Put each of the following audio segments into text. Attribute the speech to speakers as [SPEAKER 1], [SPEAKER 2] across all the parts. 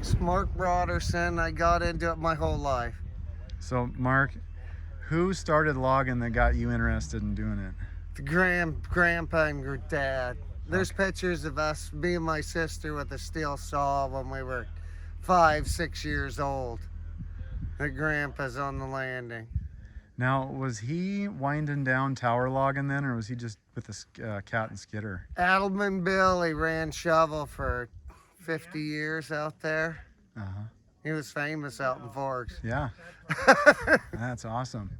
[SPEAKER 1] '86. Mark Broderson. I got into it my whole life.
[SPEAKER 2] So, Mark, who started logging that got you interested in doing it?
[SPEAKER 1] The grandpa and dad. There's
[SPEAKER 2] Okay.
[SPEAKER 1] pictures of us, me and my sister, with a steel saw when we were 5, 6 years old. The grandpa's on the landing.
[SPEAKER 2] Now, was he winding down tower logging then, or was he just with the cat and skidder?
[SPEAKER 1] Adelman Bill, he ran shovel for 50 years out there.
[SPEAKER 2] Uh-huh.
[SPEAKER 1] He was famous out in Forks.
[SPEAKER 2] Yeah, that's awesome.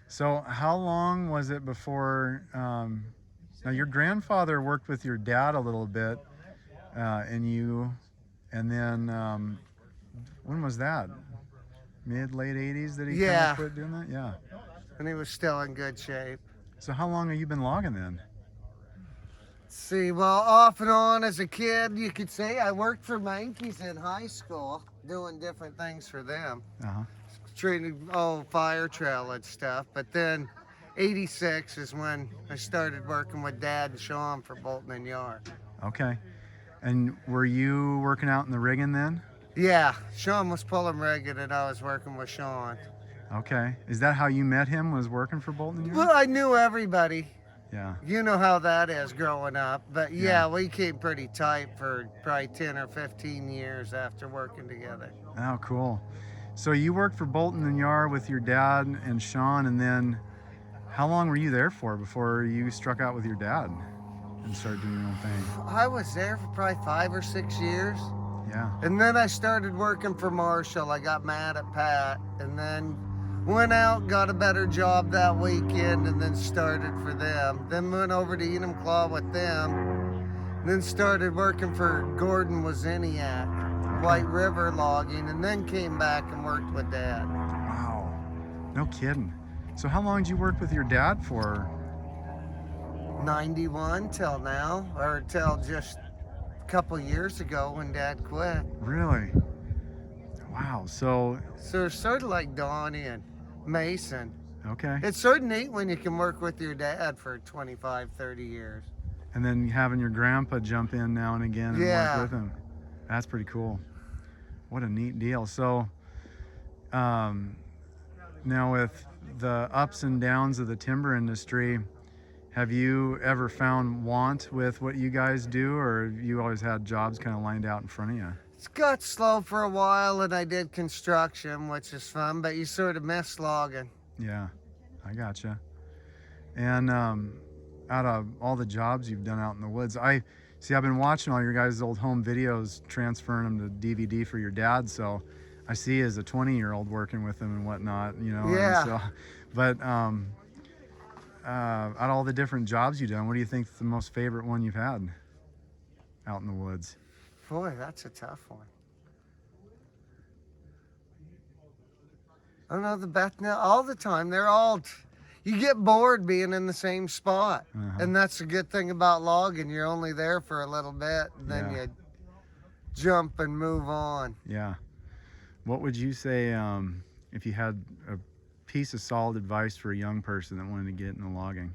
[SPEAKER 2] So how long was it before, now your grandfather worked with your dad a little bit, and then when was that? Late 80s that he kind
[SPEAKER 1] Yeah.
[SPEAKER 2] of quit doing that? Yeah.
[SPEAKER 1] And he was still in good shape.
[SPEAKER 2] So how long have you been logging then?
[SPEAKER 1] See, well, off and on as a kid, you could say I worked for Yankees in high school, doing different things for them.
[SPEAKER 2] Uh-huh.
[SPEAKER 1] Treating, fire trail and stuff. But then 86 is when I started working with Dad and Sean for Bolton and Yard.
[SPEAKER 2] Okay. And were you working out in the rigging then?
[SPEAKER 1] Yeah, Sean was pulling rigging and I was working with Sean.
[SPEAKER 2] Okay. Is that how you met him, was working for Bolton Yard?
[SPEAKER 1] Well, I knew everybody.
[SPEAKER 2] Yeah.
[SPEAKER 1] You know how that is growing up. But
[SPEAKER 2] Yeah.
[SPEAKER 1] we came pretty tight for probably 10 or 15 years after working together.
[SPEAKER 2] Oh, cool. So you worked for Bolton and Yar with your dad and Sean, and then how long were you there for before you struck out with your dad and started doing your own thing?
[SPEAKER 1] I was there for probably 5 or 6 years.
[SPEAKER 2] Yeah.
[SPEAKER 1] And then I started working for Marshall. I got mad at Pat and then went out, got a better job that weekend, and then started for them. Then went over to Enumclaw with them. Then started working for Gordon Wozniak, White River Logging, and then came back and worked with Dad.
[SPEAKER 2] Wow. No kidding. So how long did you work with your dad for?
[SPEAKER 1] 91 till now, or till just a couple years ago when Dad quit.
[SPEAKER 2] Really? Wow. So,
[SPEAKER 1] it's sort of like Donnie and Mason.
[SPEAKER 2] okay.
[SPEAKER 1] It's sort of neat when you can work with your dad for 25, 30 years.
[SPEAKER 2] And then having your grandpa jump in now and again and
[SPEAKER 1] Yeah.
[SPEAKER 2] work with him. That's pretty cool. What a neat deal. So, now with the ups and downs of the timber industry, have you ever found want with what you guys do, or have you always had jobs kind of lined out in front of you?
[SPEAKER 1] It's got slow for a while, and I did construction, which is fun, but you sort of miss logging.
[SPEAKER 2] Yeah, I gotcha. And out of all the jobs you've done out in the woods, I've been watching all your guys' old home videos, transferring them to DVD for your dad, so I see you as a 20-year-old working with them and whatnot, you know.
[SPEAKER 1] Yeah.
[SPEAKER 2] And so, but out of all the different jobs you've done, what do you think the most favorite one you've had out in the woods?
[SPEAKER 1] Boy, that's a tough one. I don't know, the Beth now, all the time, you get bored being in the same spot.
[SPEAKER 2] Uh-huh.
[SPEAKER 1] And that's the good thing about logging. You're only there for a little bit, and then
[SPEAKER 2] Yeah.
[SPEAKER 1] you jump and move on.
[SPEAKER 2] Yeah. What would you say if you had a piece of solid advice for a young person that wanted to get into logging?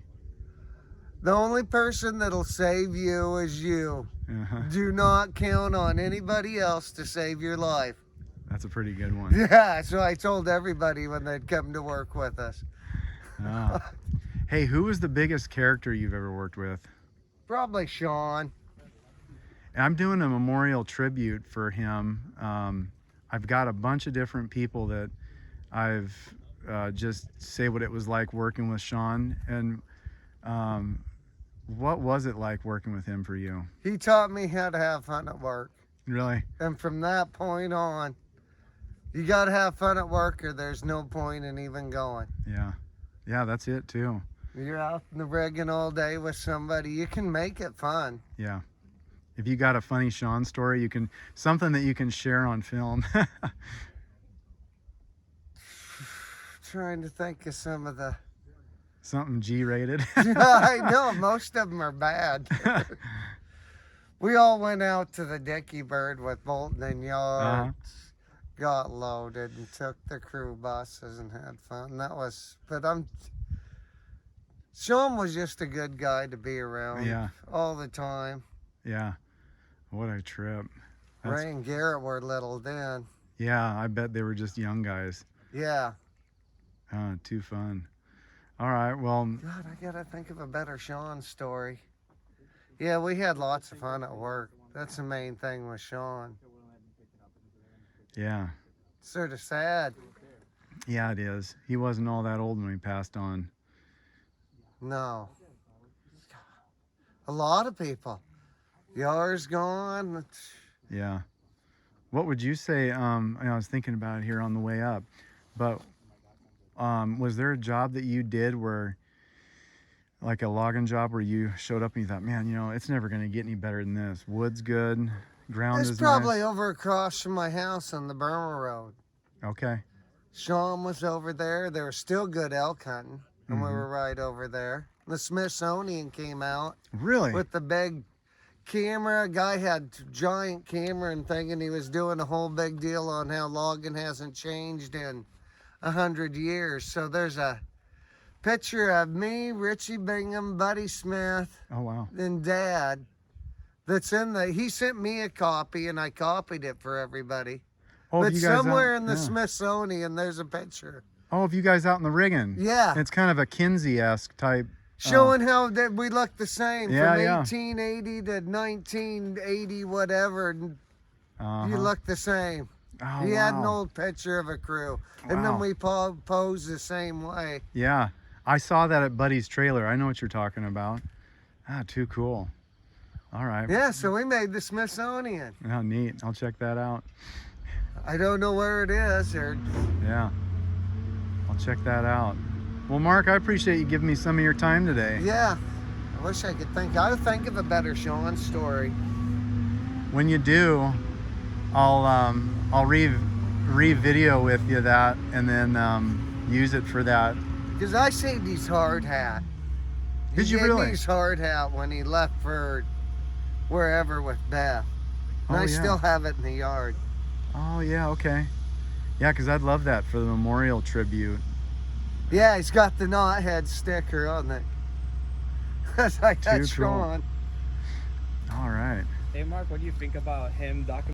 [SPEAKER 1] The only person that'll save you is you.
[SPEAKER 2] Uh-huh.
[SPEAKER 1] Do not count on anybody else to save your life.
[SPEAKER 2] That's a pretty good one.
[SPEAKER 1] Yeah, so I told everybody when they'd come to work with us.
[SPEAKER 2] Oh. Hey, who was the biggest character you've ever worked with?
[SPEAKER 1] Probably Sean.
[SPEAKER 2] I'm doing a memorial tribute for him. I've got a bunch of different people that I've just say what it was like working with Sean. And what was it like working with him for you?
[SPEAKER 1] He taught me how to have fun at work.
[SPEAKER 2] Really?
[SPEAKER 1] And from that point on, you got to have fun at work or there's no point in even going.
[SPEAKER 2] Yeah. Yeah, that's it too.
[SPEAKER 1] You're out in the rigging all day with somebody, you can make it fun.
[SPEAKER 2] Yeah. If you got a funny Sean story, something that you can share on film.
[SPEAKER 1] Trying to think of some of the...
[SPEAKER 2] Something G-rated.
[SPEAKER 1] I know, most of them are bad. We all went out to the Dickey Bird with Bolton and Yards, got loaded and took the crew buses and had fun. Sean was just a good guy to be around.
[SPEAKER 2] Yeah.
[SPEAKER 1] All the time.
[SPEAKER 2] Yeah. What a trip. That's,
[SPEAKER 1] Ray and Garrett were little then.
[SPEAKER 2] yeah, I bet they were just young guys.
[SPEAKER 1] Yeah.
[SPEAKER 2] Too fun. All right, well,
[SPEAKER 1] God, I gotta think of a better Sean story. Yeah, we had lots of fun at work. That's the main thing with Sean.
[SPEAKER 2] yeah.
[SPEAKER 1] Sort of sad.
[SPEAKER 2] Yeah, it is. He wasn't all that old when he passed on.
[SPEAKER 1] No. A lot of people. Yours gone.
[SPEAKER 2] Yeah. What would you say, I was thinking about it here on the way up, but was there a job that you did where, like a logging job where you showed up and you thought, man, you know, it's never going to get any better than this. Wood's good, ground
[SPEAKER 1] It's
[SPEAKER 2] is
[SPEAKER 1] probably
[SPEAKER 2] nice.
[SPEAKER 1] over across from my house on the Burma Road.
[SPEAKER 2] Okay.
[SPEAKER 1] Sean was over there. There was still good elk hunting, and we
[SPEAKER 2] Mhm.
[SPEAKER 1] were right over there. The Smithsonian came out
[SPEAKER 2] Really?
[SPEAKER 1] with the big camera. A guy had giant camera and thinking he was doing a whole big deal on how logging hasn't changed in 100 years. So there's a picture of me, Richie Bingham, Buddy Smith,
[SPEAKER 2] Oh, wow.
[SPEAKER 1] and Dad. That's in the. He sent me a copy, and I copied it for everybody.
[SPEAKER 2] Oh,
[SPEAKER 1] But
[SPEAKER 2] you guys
[SPEAKER 1] somewhere
[SPEAKER 2] out,
[SPEAKER 1] in the
[SPEAKER 2] yeah.
[SPEAKER 1] Smithsonian, there's a picture.
[SPEAKER 2] Oh, of you guys out in the rigging.
[SPEAKER 1] Yeah.
[SPEAKER 2] It's kind of a Kinsey-esque type.
[SPEAKER 1] Showing how that we look the same
[SPEAKER 2] Yeah,
[SPEAKER 1] from
[SPEAKER 2] yeah.
[SPEAKER 1] 1880 to 1980, whatever. And
[SPEAKER 2] Uh-huh.
[SPEAKER 1] you look the same.
[SPEAKER 2] Oh,
[SPEAKER 1] He had an
[SPEAKER 2] wow.
[SPEAKER 1] old picture of a crew, and then
[SPEAKER 2] Wow.
[SPEAKER 1] we posed the same way.
[SPEAKER 2] Yeah. I saw that at Buddy's trailer. I know what you're talking about. Too cool. All right.
[SPEAKER 1] Yeah, so we made the Smithsonian.
[SPEAKER 2] Oh, neat. I'll check that out.
[SPEAKER 1] I don't know where it is, or
[SPEAKER 2] Yeah. I'll check that out. Well, Mark, I appreciate you giving me some of your time today.
[SPEAKER 1] yeah. I wish I could think. I would think of a better Sean story.
[SPEAKER 2] When you do, I'll re-video with you that and then use it for that.
[SPEAKER 1] Because I saved his hard hat.
[SPEAKER 2] Did
[SPEAKER 1] He
[SPEAKER 2] you
[SPEAKER 1] gave
[SPEAKER 2] really?
[SPEAKER 1] me his hard hat when he left for wherever with Beth. And
[SPEAKER 2] Oh,
[SPEAKER 1] I
[SPEAKER 2] yeah.
[SPEAKER 1] still have it in the yard.
[SPEAKER 2] Oh, yeah, okay. Yeah, because I'd love that for the memorial tribute.
[SPEAKER 1] Yeah, he's got the knothead sticker on it. That's like that
[SPEAKER 2] Too cool.
[SPEAKER 1] Sean.
[SPEAKER 2] All right.
[SPEAKER 3] Hey Mark, what do you think about him documenting